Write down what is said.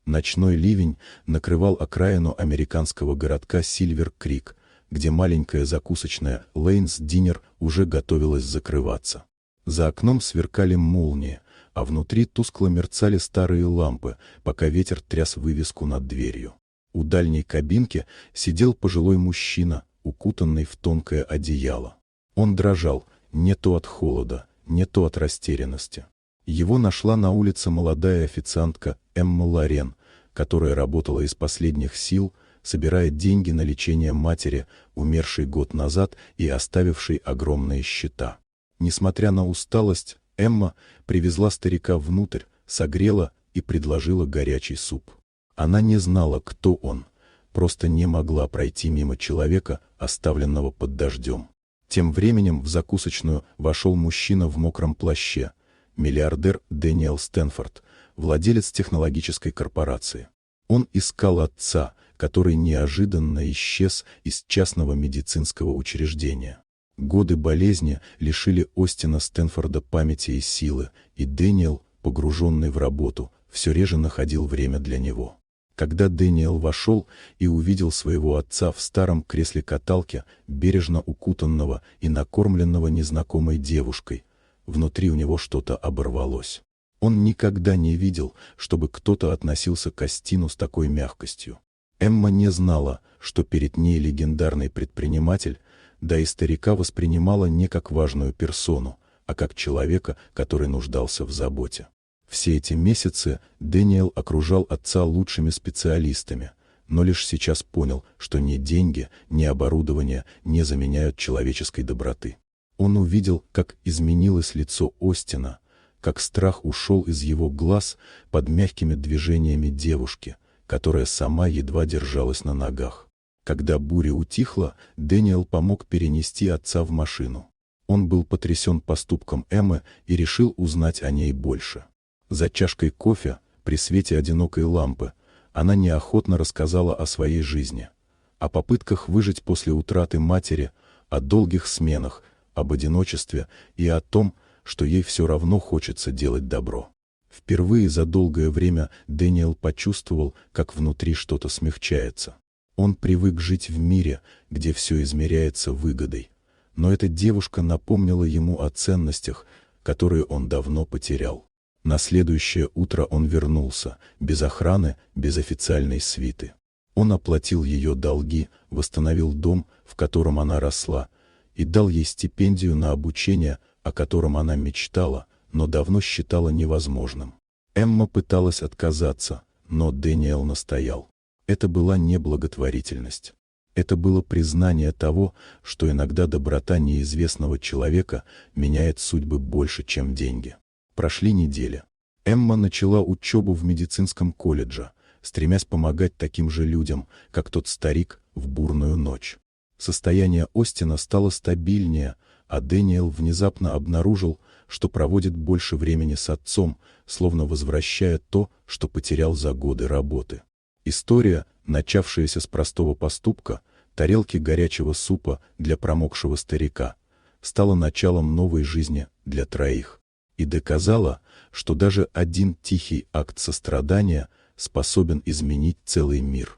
Ночной ливень накрывал окраину американского городка Сильвер-Крик, где маленькая закусочная Лейнс Динер уже готовилась закрываться. За окном сверкали молнии, а внутри тускло мерцали старые лампы, пока ветер тряс вывеску над дверью. У дальней кабинки сидел пожилой мужчина, укутанный в тонкое одеяло. Он дрожал, не то от холода, не то от растерянности. Его нашла на улице молодая официантка Эмма Лорен, которая работала из последних сил, собирая деньги на лечение матери, умершей год назад и оставившей огромные счета. Несмотря на усталость, Эмма привезла старика внутрь, согрела и предложила горячий суп. Она не знала, кто он, просто не могла пройти мимо человека, оставленного под дождем. Тем временем в закусочную вошел мужчина в мокром плаще, миллиардер Дэниел Стэнфорд, владелец технологической корпорации. Он искал отца, который неожиданно исчез из частного медицинского учреждения. Годы болезни лишили Остина Стэнфорда памяти и силы, и Дэниел, погруженный в работу, все реже находил время для него. Когда Дэниел вошел и увидел своего отца в старом кресле-каталке, бережно укутанного и накормленного незнакомой девушкой, внутри у него что-то оборвалось. Он никогда не видел, чтобы кто-то относился к Остину с такой мягкостью. Эмма не знала, что перед ней легендарный предприниматель, да и старика воспринимала не как важную персону, а как человека, который нуждался в заботе. Все эти месяцы Дэниел окружал отца лучшими специалистами, но лишь сейчас понял, что ни деньги, ни оборудование не заменяют человеческой доброты. Он увидел, как изменилось лицо Остина, как страх ушел из его глаз под мягкими движениями девушки, которая сама едва держалась на ногах. Когда буря утихла, Дэниел помог перенести отца в машину. Он был потрясен поступком Эммы и решил узнать о ней больше. За чашкой кофе, при свете одинокой лампы, она неохотно рассказала о своей жизни, о попытках выжить после утраты матери, о долгих сменах, об одиночестве и о том, что ей все равно хочется делать добро. Впервые за долгое время Дэниел почувствовал, как внутри что-то смягчается. Он привык жить в мире, где все измеряется выгодой, но эта девушка напомнила ему о ценностях, которые он давно потерял. На следующее утро он вернулся, без охраны, без официальной свиты. Он оплатил ее долги, восстановил дом, в котором она росла, и дал ей стипендию на обучение, о котором она мечтала, но давно считала невозможным. Эмма пыталась отказаться, но Дэниел настоял. Это была не благотворительность. Это было признание того, что иногда доброта неизвестного человека меняет судьбы больше, чем деньги. Прошли недели. Эмма начала учебу в медицинском колледже, стремясь помогать таким же людям, как тот старик, в бурную ночь. Состояние Остина стало стабильнее, а Дэниел внезапно обнаружил, что проводит больше времени с отцом, словно возвращая то, что потерял за годы работы. История, начавшаяся с простого поступка, тарелки горячего супа для промокшего старика, стала началом новой жизни для троих. И доказала, что даже один тихий акт сострадания способен изменить целый мир.